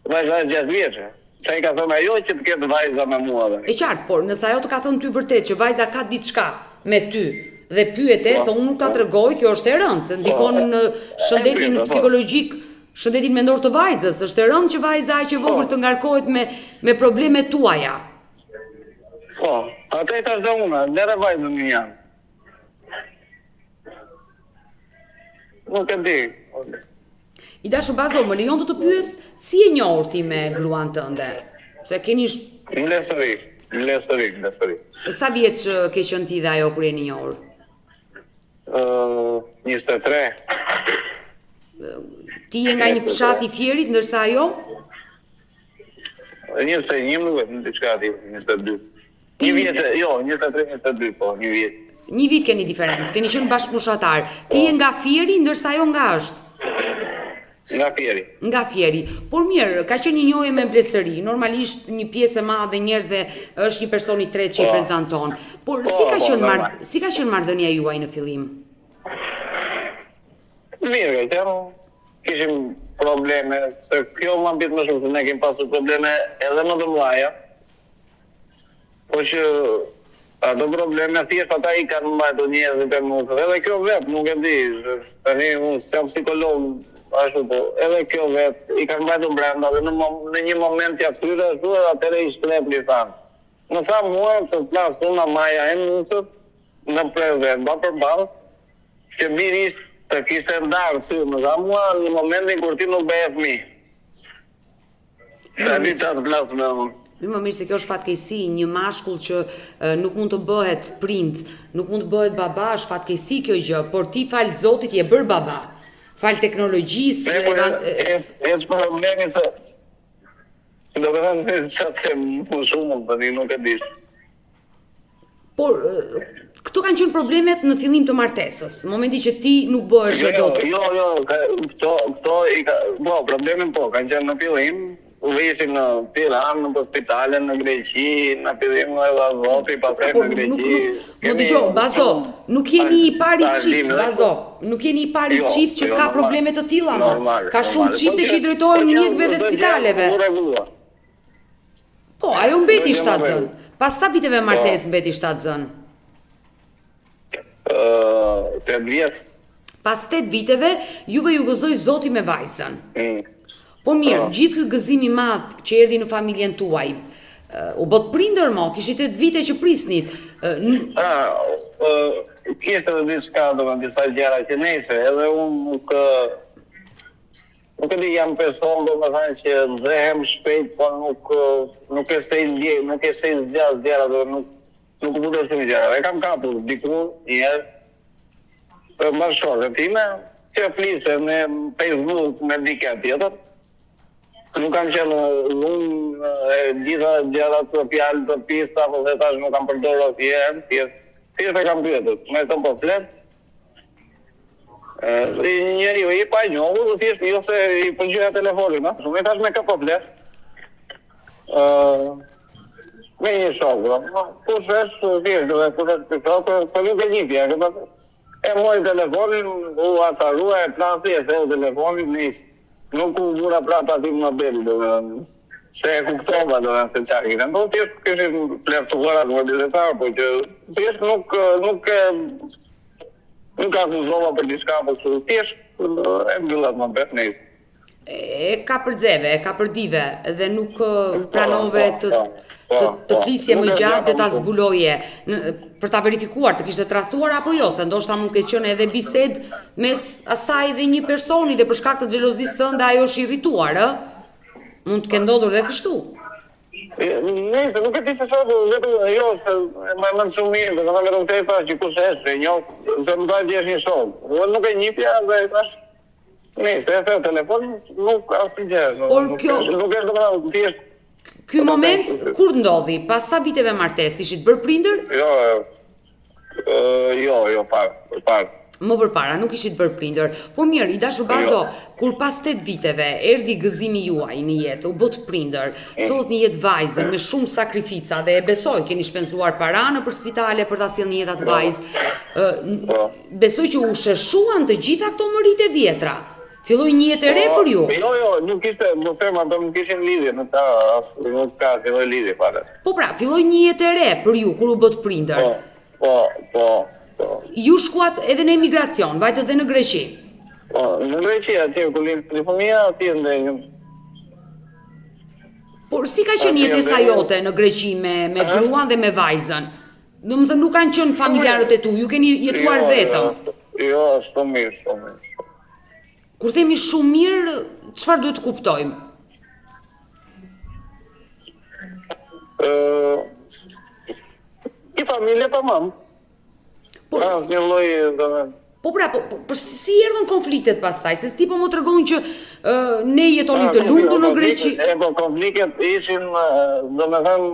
vajza e 6 vjeçë. Sa i ka thënë ajo që të ketë vajza me mua. E qartë, por nëse ajo të ka thënë ty vërtet që vajza ka diçka me ty dhe pyete se unë nuk ta tregoj, kjo është e rëndë, se ndikon në shëndetin psikologjik, shëndetin mendor të vajzës, është e rëndë që vajza aq e vogël të ngarkohet me problemet tuaja. Po, atë i thash dhe unë, lere vajzën një janë. Nuk e di. I dashur Bazo, më lejon të pyes si e njohur ti me gruan tënde? Se keni Lesëri. Sa vjeç ke qenë ti dhe ajo kur jeni njohur? 23. Ti je nga një fshat i Fierit ndërsa ajo? 21 nuk vetë, diçka aty, 22. Një vjet, jo, 23-22, po, një vjet. Një vit keni diferencë, keni qenë bashkëfushatar. Ti je nga Fieri ndërsa ajo nga është? Nga Fieri. Por mirë, ka qenë një njohje me blesëri. Normalisht një pjesë e madhe e njerëzve është një person i tretë që i prezanton. Por si ka qenë marrëdhënia juaj në fillim? Mirë, kishim probleme, se kjo më mbet më shumë se ne kemi pasur probleme edhe më të mëdha. Po që ato probleme thjesht ata i kanë mbajtur njerëzit e mos. Edhe kjo vetë nuk e di. Tani unë jam psikolog. Ashtu po, edhe kjo vetë i kanë mbajtur brenda dhe në një moment ja thyre ashtu dhe atëre i shklep një thanë. Më tha mua të plasë una maja e nusës në prezent, ba për balë, që mirisht të kishte ndarë sy, më tha mua në momentin kur ti nuk bëhe fëmijë. Se di që atë plasë me unë. Më mirë se kjo është fatkeqësi, një mashkull që nuk mund të bëhet prind, nuk mund të bëhet baba, është fatkeqësi kjo gjë, por ti fal Zotit je bër baba. fal teknologjisë, është problemi se do të thënë se çfarë më shumë tani nuk e di. por këto kanë qenë problemet në fillim të martesës, në momentin që ti nuk bëhesh dot. Po, problemin po, kanë qenë në fillim, u ishin në Tiranë, në spitale, në Greqi, në fillim në Azoti, pastaj në Greqi. Më dëgjoj, Bazo, nuk jeni i pari çift, Bazo. Nuk jeni i pari çift që ka probleme të tilla, ka shumë çifte që i drejtohen mjekëve dhe spitaleve. Po, ajo mbeti shtatzën. Pas sa viteve martesë mbeti shtatzën? 8 vjet. Pas 8 viteve, juve ju gëzoi Zoti me vajzën. Po mirë, gjithë ky gëzim i madh që erdhi në familjen tuaj, u bot prindër mo, kishit 8 vite që prisnit. Kishte edhe diçka, disa gjëra që nejse, edhe unë nuk e di, jam person domethënë që nxehem shpejt, po nuk e sej zgjas gjëra, nuk vutesh shumë gjëra. E kam kapur diku një herë për bashkëshortën time, që fliste në Facebook me dikë tjetër. Nuk kam qenë unë gjitha gjërat të fjalë të pista, po dhe tash nuk kam përdorur asnjëherë, thjesht e kam pyetur, me të po flet. Njeriu i pa njohur, thjesht jo se i pëlqeja telefonin, a? Shumë tash me ka po flet. Me një shok, kush është thjesht, s'e nuk e njihja, e mori telefonin, u atarua, e plasi, e theu telefonin, nisë. Nuk u vura prapa aty në Nobel, se e kuptova se çfarë ishte. Do thjesht kishin flertuar me biletar, po që thjesht nuk akuzova për diçka, po thjesht e mbyllat më bet nesër. E ka përdzeve, e ka përdive, dhe nuk pranove të flisje më gjatë dhe ta zbuloje, për ta verifikuar, të kishte tradhtuar apo jo, se ndoshta mund të qenë edhe bisedë mes asaj dhe një personi dhe për shkak të xhelozisë tënde ajo është irrituar, ë? Mund të ketë ndodhur edhe kështu. Nëse nuk e di se çfarë, vetëm ajo se më shumë mirë, do të thonë vetëm te thash që kush është, e njoh, se më dha djesh një shok. Unë nuk e njihja dhe thash, nëse e theu telefonin, nuk asgjë. Nuk është domethënë thjesht. Ky moment kur ndodhi? Pas sa viteve martesë ishit bërë prindër? Jo, parë. Më përpara, nuk ishit bërë prindër. Po mirë, i dashur Bazo, kur pas 8 viteve erdhi gëzimi juaj në jetë, u bot prindër, sot një jetë vajzën me shumë sakrifica dhe e besoj keni shpenzuar para në për spitale për ta sjellë një jetë atë vajzë. Besoj që u sheshuan të gjitha këto mëritë e vjetra. Filloi një jetë e re për ju? Jo, nuk ishte, më them, ato nuk kishin lidhje, nuk ka filloi lidhje fare. Po pra, filloi një jetë e re për ju kur u bot prindër. Po. Ju shkuat edhe në emigracion, vajtët edhe në Greqi. Po, në Greqi atje ku lindi fëmia, atje ndejëm. Por si ka qenë jetesa jote në Greqi me gruan dhe me vajzën? Domethënë nuk kanë qenë familjarët e tu, ju keni jetuar vetëm. Jo, shumë mirë. Kur themi shumë mirë, çfarë duhet të kuptojmë? I familje tamam. Asnjë lloj domethënë. Po pra, po si erdhën konfliktet pastaj? Se ti po më tregon që ne jetonim të lumtur në Greqi. Po konfliktet ishin, domethënë,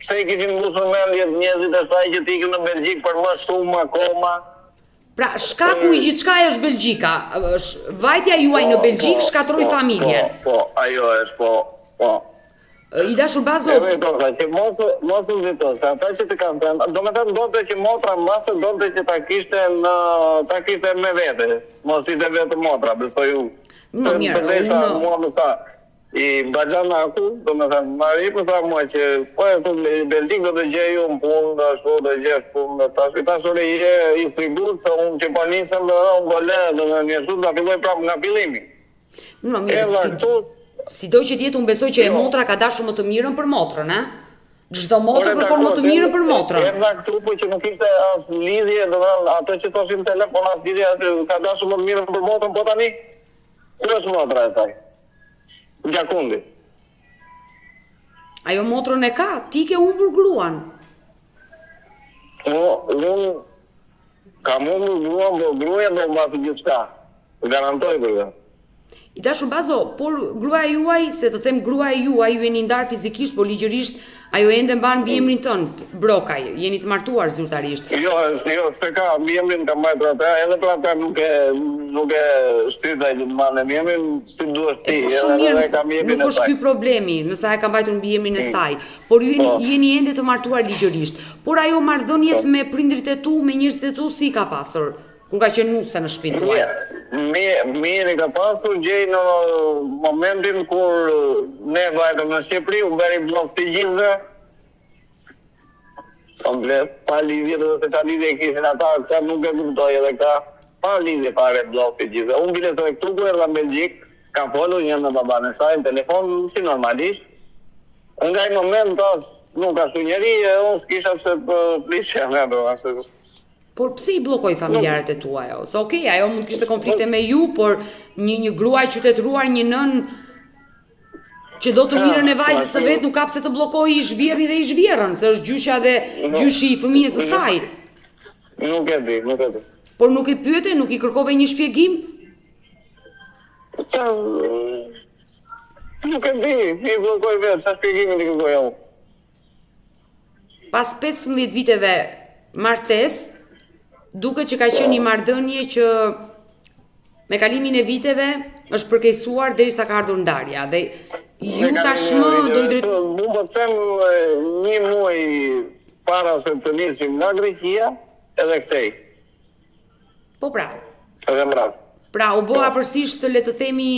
pse i kishin mbusur mendjet njerëzit e saj që të ikin në Belgjik për më shumë akoma. Pra, shkaku i gjithçkaja është Belgjika. Vajtja juaj në Belgjik shkatroi familjen. Po, ajo është, po. I dashur Bazo. Që mos u zitos, ata që të kanë thënë, domethënë donte që motra mbase donte që ta kishte me vete. Mos i vetë motra, besoj u. Më mirë. Mua më tha, i Baxhanaku, domethënë Mari më tha mua që po e thon në Belgjik do të gjej unë punë, ashtu do gjesh punë, tash ore i sigurt se unë që po nisem do ngole, domethënë ashtu do filloj prapë nga fillimi. Më mirë. Sido që tjetë unë besoj që e motra ka dashur më të mirën për motrën, a? Çdo motër kërkon më të mirën për motrën. Erdha këtu po që nuk ishte as lidhje, domethënë ato që thoshin telefonat lidhje ka dashur më të mirën për motrën, po tani ku është motra e saj? Gjakundi. Ajo motrën e ka, ti ke humbur gruan. Unë kam humbur gruan, po gruaja do mbasi gjithçka. garantoj për këtë. I dashur Bazo, por gruaja juaj, se të them gruaja juaj, ju jeni ndarë fizikisht, por ligjërisht ajo ende mban mbiemrin tënd, Brokaj, jeni të martuar zyrtarisht. Jo, se ka mbiemrin ka mbajtur ata, edhe për ata nuk e shtyta i të mbanë mbiemrin si duhet ti, edhe ka mbiemrin nuk e është saj. ky problemi, nëse ai ka mbajtur mbiemrin e saj, por ju jeni ende të martuar ligjërisht. Por ajo marrëdhëniet me prindrit e tu, me njerëzit e tu si ka pasur? Kur ka qenë nuse në shtëpinë tuaj. Mirë ka pasur gjej në momentin kur ne vajtëm në Shqipëri, u bëri blok të gjithëve. Komplet, pa lidhje dhe se ka lidhje kishin ata, këta nuk e kuptoj edhe ka pa lidhje fare blok të gjithëve. Unë biletoj këtu ku erdha në Belgjik, ka folur një me baban e saj në telefon si normalisht. Nga i moment nuk ashtu njeri, unë s'kisha se plisja me do, ashtu. Por pse i bllokoi familjarët e tua ajo? Se okay, ajo mund kishte konflikte me ju, por një gruaj qytetëruar, një nën që do të mirën e vajzës së vet, nuk ka pse të bllokojë i zhvierrin dhe i zhvierrën, se është gjyqja dhe gjyshi i fëmijës së saj. Nuk e di. Por nuk i pyete, nuk i kërkove një shpjegim? Nuk e di, i bllokoj vetë, sa shpjegimin i kërkoj unë. Pas 15 viteve martesë, duket që ka qenë një marrëdhënie që me kalimin e viteve është përkeqësuar derisa ka ardhur ndarja dhe ju tashmë do i drejt. Mu po them një muaj para se të nisim nga Greqia edhe kthej. Po pra. Edhe mbrap. Pra u bë afërsisht le të themi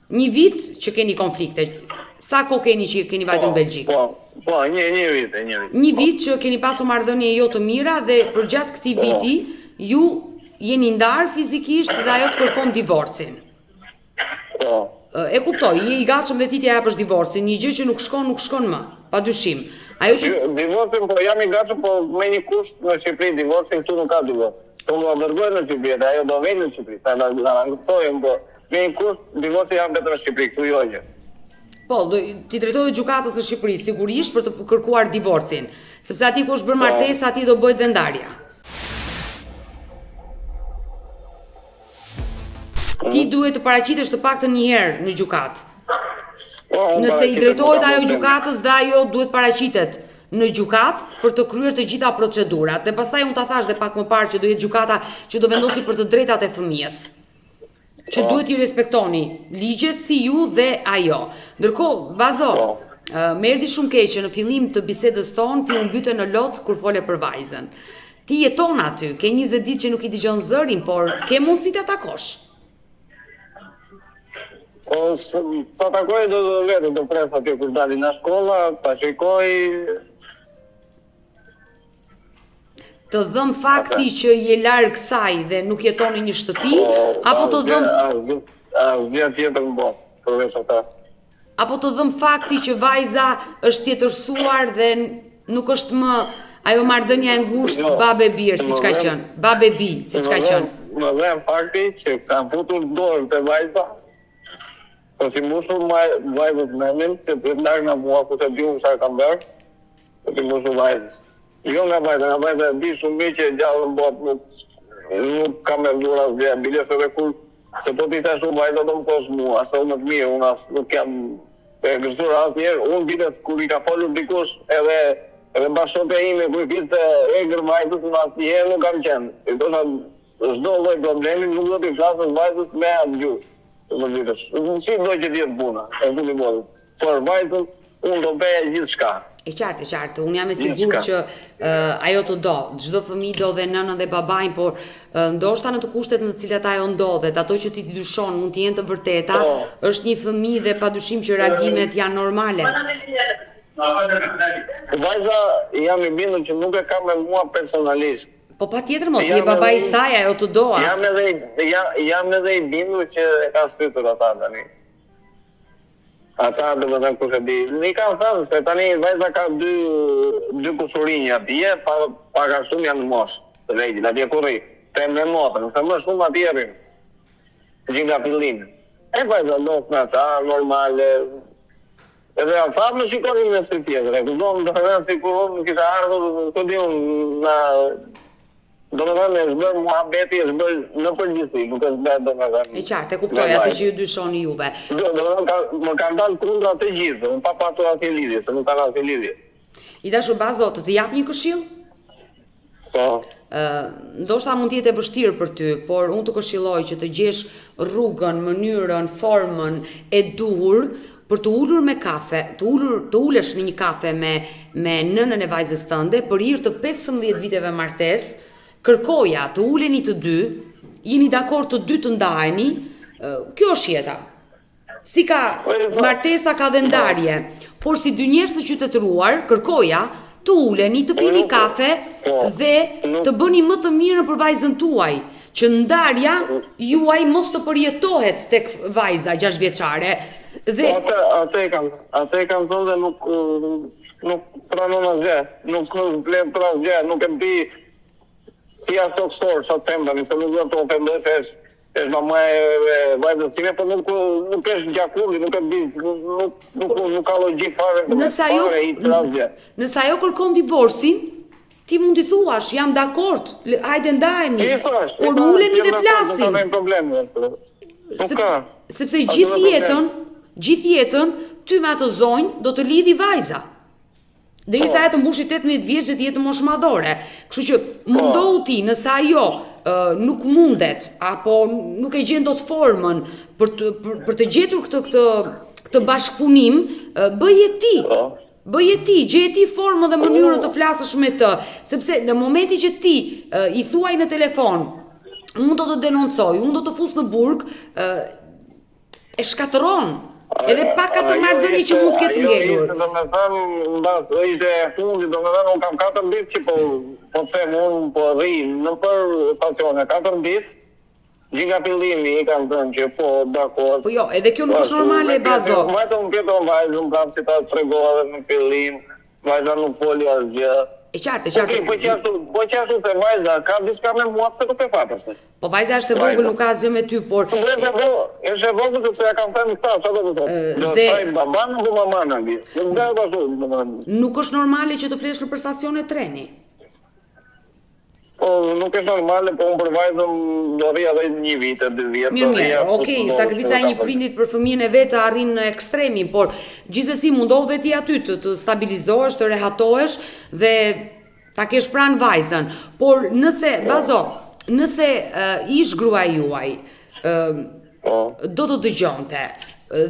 një vit që keni konflikte. Sa kohë keni që keni vajtur në Belgjik? Po, një vit. Një vit që keni pasur marrëdhënie jo të mira dhe përgjatë këtij viti ju jeni ndarë fizikisht dhe ajo të kërkon divorcin. Po. E kuptoj, je i gatshëm dhe ti t'ja japësh divorcin, një gjë që nuk shkon më, padyshim. Ajo që divorcin po jam i gatshëm, po me një kusht në Shqipëri divorcin këtu nuk ka divorc. Po do dërgoj në Shqipëri, dhe ajo do vjen në Shqipëri. Ta garantojmë, po me një kusht divorci jam vetëm në Shqipëri, këtu jo gjë. Po, ti drejtohet gjykatës së Shqipërisë sigurisht për të kërkuar divorcin, sepse aty ku është bërë martesa, aty do bëhet dhe ndarja. Ti duhet të paraqitesh të paktën një herë në gjykatë. Nëse i drejtohet ajo gjykatës dhe ajo duhet paraqitet në gjykatë për të kryer të gjitha procedurat. Dhe pastaj unë ta thash dhe pak më parë që do jetë gjykata që do vendosi për të drejtat e fëmijës. Që duhet i respektoni ligjet si ju dhe ajo. Ndërkohë, Bazo, më erdhi shumë keq që në fillim të bisedës tonë ti u mbyte në lot kur fole për vajzën. Ti jeton aty, ke 20 ditë që nuk i dëgjon zërin, por ke mundësi ta takosh. Po, sa takoj do vetë do pres atje kur dalin nga shkolla, ta shikoj. Të dhëm fakti që je larg saj dhe nuk jeton në një shtëpi, apo të dhëm asgjë tjetër në botë, përveç ata. Apo të dhëm fakti që vajza është tjetërsuar dhe nuk është më ajo marrëdhënia e ngushtë babë birë siç ka qenë, babë bi siç ka qenë. Më dhëm fakti që kanë futur dorë te vajza. Po si mushur vajzës menin, se të larg nga mua, ku se di unë çfarë kam bërë, po ti mushur vajzës. Jo nga vajza di shumë mirë që gjallë në botë nuk kam e vdur asgjë, biles edhe kur, se po ti thash vajza do më thosh mua, se unë më të mirë, unë as nuk jam e gëzuar asnjëherë, unë biles kur i ka folur dikush edhe bashkëte ime kur i kishte egër vajzës, unë asnjëherë nuk kam qenë. I thosha çdo lloj problemi nuk do t'i flasësh vajzës me atë gjuhë. Si do që t'jetë puna, e ku t'i bodë. Por vajzën, unë do bëja gjithçka. E qartë, unë jam e sigurt që ajo të do, çdo fëmijë do dhe nënën dhe babain, por ndoshta në të kushtet në të cilat ajo ndodhet, ato që ti dyshon mund të jenë të vërteta, është një fëmijë dhe padyshim që reagimet janë normale. Vajza jam i bindur që nuk e ka me mua personalisht. Po patjetër mo, ti je baba i saj, ajo të do as. Jam edhe i bindur që e ka shpytur ata tani. Ata do të thënë kush e di. I kanë thënë se tani vajza ka dy kushurinj atje, pak a shumë janë në moshë të vegjël, atje kurri. Tem me motën, se më shumë atje rrin. Që nga fillimi. E vajza dos me ata, normale. Edhe ata më shikonin me sy tjetër. E kupton, do të thënë sikur unë kisha ardhur, ku di unë domethënë është bërë muhabeti, është bërë në përgjithësi, nuk është bërë domethënë. E qartë, e kuptoj atë që ju dyshoni juve. Domethënë më kanë dalë kundra të gjithë, unë pa patur asnjë lidhje, se nuk kanë asnjë lidhje. I dashur Bazo, të jap një këshill? Po. Ndoshta mund të jetë e vështirë për ty, por unë të këshilloj që të gjesh rrugën, mënyrën, formën e duhur për të ulur me kafe, të ulesh në një kafe me nënën e vajzës tënde për hir të 15 viteve martesë, kërkoja të uleni të dy, jeni dakord të dy të ndaheni, kjo është jeta. Si ka martesa ka dhe ndarje, por si dy njerëz të qytetëruar, kërkoja të uleni, të pini kafe dhe të bëni më të mirën për vajzën tuaj, që ndarja juaj mos të përjetohet tek vajza 6 vjeçare. Dhe atë e kam thënë dhe nuk pranon asgjë, nuk vlen për asgjë, nuk e di si ato sor, sa them tani, se nuk do të ofendoj se është mama e vajzës time, por nuk është gjakulli, nuk e di, nuk ka logjik fare. Nëse ajo kërkon divorcin, ti mund t'i thuash, jam dakord, hajde ndahemi, por ulemi dhe flasim. Sepse gjithë jetën, ty me atë zonjë do të lidhi vajza. Derisa ajo të mbushi 18 vjeç të jetë moshë madhore. Kështu që mundohu ti, nëse ajo nuk mundet apo nuk e gjen dot formën për të gjetur këtë bashkëpunim, bëje ti. Gjeje ti formën dhe mënyrën të flasësh me të, sepse në momentin që ti i thuaj në telefon, unë do të denoncoj, unë do të fus në burg, e shkatëron. Edhe pak atë marrëdhënie që mund të ketë ngelur. Domethënë, mbas ishte e fundit, domethënë unë kam 4 ditë që po them unë po rri në për stacione 4 ditë. Gjithë nga fillimi i kanë thënë që po dakord. Po jo, edhe kjo nuk është normale, Bazo. Vetëm këto vajzën prapë si ta tregova edhe në fillim, vajza nuk foli asgjë. E qartë. Po qashtu se vajza ka diçka me mua pse do të fatas. Po vajza është e vogël, nuk ka asgjë me ty, por është e vogël sepse ja kam thënë këta, çfarë do të thotë? Do të thaj baban apo mamana di. Nuk është normale që të flesh në stacione treni. Po nuk është normale, po unë për vajzën do rri edhe 1 vit, 2 vjet. Mirë, okay, sakrifica e një prindit për fëmijën e vet arrin në ekstremin, por gjithsesi mundohu dhe ti aty të stabilizohesh, të rehatohesh dhe ta kesh pranë vajzën. Por nëse Bazo, nëse ish gruaja juaj do të dëgjonte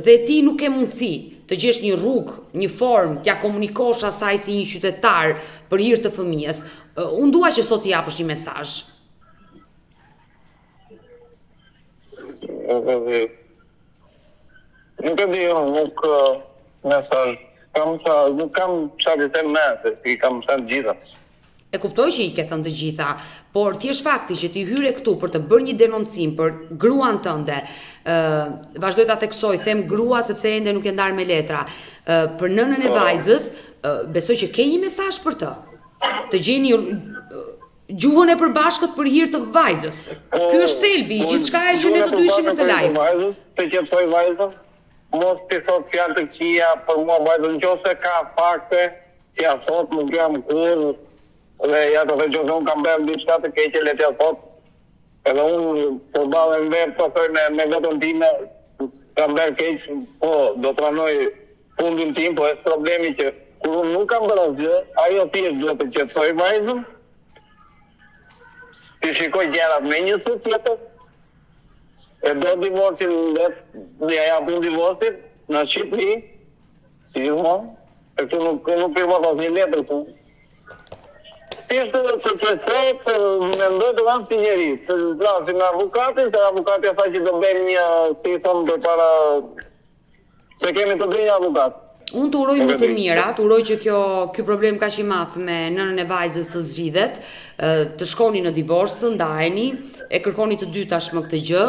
dhe ti nuk ke mundësi të gjesh një rrugë, një formë, t'ja komunikosh asaj si një qytetar për hir të fëmijës, unë dua që sot t'i japësh një mesazh. Nuk e di, nuk mesazh. Nuk kam çfarë të them më, se i kam thënë gjitha. E kuptoj që i ke thënë të gjitha, por thjesht fakti që ti hyre këtu për të bërë një denoncim për gruan tënde, vazhdoj ta theksoj, them grua sepse ende nuk e ndar me letra, për nënën e vajzës, besoj që ke një mesazh për të. Të gjeni gjuhën e përbashkët për hir të vajzës. Ky është thelbi, gjithçka që ne të dy ishim në të live. Të qetësoj vajzën, mos t'i thot fjalë të këqija për mua vajzën, nëse ka fakte, t'ia thot, nuk jam kur, dhe ja të thënë që unë kam bërë diçka të keqe, le t'ia thot. Edhe unë po ballem vetë, po thoj me vetën time, kam bërë keq, po do të pranoj fundin tim, po është problemi që kur unë nuk kam bërë asgjë, ajo thjesht duhet të qetësoj vajzën, të shikoj gjërat me një sy tjetër, e do divorcin dhe ja japun divorcin në Shqipëri, si gjithmonë, e këtu nuk firmot asnjë letër këtu. Thjesht se mendoj të vanë si njeri, se flasim me avokatin, se avokati tha që do bëjmë një, si thonë përpara, se kemi të bëjmë një avokat. Unë të uroj më të mira, të uroj që ky problem kaq i madh me nënën e vajzës të zgjidhet, të shkoni në divorc, të ndaheni, e kërkoni të dy tashmë këtë gjë,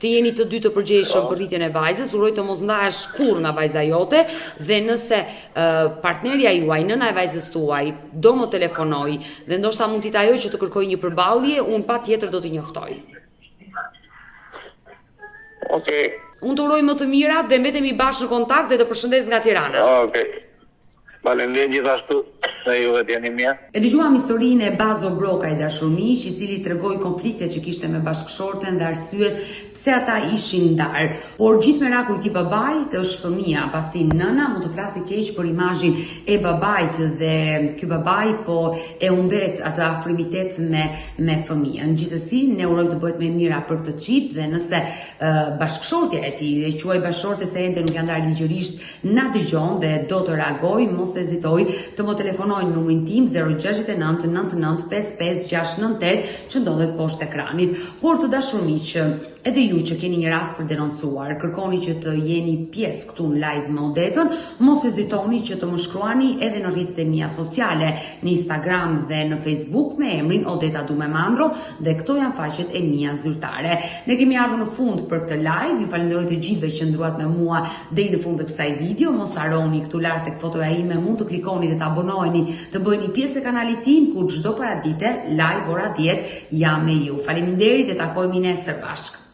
të jeni të dy të përgjegjshëm për rritjen e vajzës, uroj të mos ndahesh kurrë nga vajza jote dhe nëse partnerja juaj, nëna e vajzës tuaj, do më telefonoj dhe ndoshta mund t'i ajo që të kërkoj një përballje, unë patjetër do t'i njoftoj. Okej. Unë të uroj më të mirat dhe mbetemi bashkë në kontakt dhe të përshëndes nga Tirana. Okej. Faleminderit gjithashtu dhe juve t'jeni mirë. E dëgjuam historinë e Bazo Brokaj dashurmiq, i cili tregoi konfliktet që kishte me bashkëshorten dhe arsyet pse ata ishin ndarë. Por gjithë meraku i këtij babait është fëmia, pasi nëna mund të flasë keq për imazhin e babait dhe ky babai po e humbet atë afrimitet me fëmijën. Gjithsesi, ne urojmë të bëhet më e mira për këtë çift dhe nëse bashkëshortja e tij, e quaj bashkëshorte se ende nuk janë ndarë ligjërisht, na dëgjon dhe do të reagojë, mos të hezitoj të më telefonojnë në numrin tim 069 99 55 698 që ndodhet poshtë ekranit. Por të dashur miq, edhe ju që keni një rast për denoncuar, kërkoni që të jeni pjesë këtu në live me Odetën, mos hezitoni që të më shkruani edhe në rrjetet e mia sociale, në Instagram dhe në Facebook me emrin Odeta Dumemandro, dhe këto janë faqet e mia zyrtare. Ne kemi ardhur në fund për këtë live, ju falenderoj të gjithëve që ndruat me mua deri në fund të kësaj video. Mos harroni këtu lart tek fotoja ime, mund të klikoni dhe të abonoheni, të bëheni pjesë e kanalit tim, ku çdo paradite live ora 10 jam me ju. Faleminderit dhe takohemi nesër bashkë.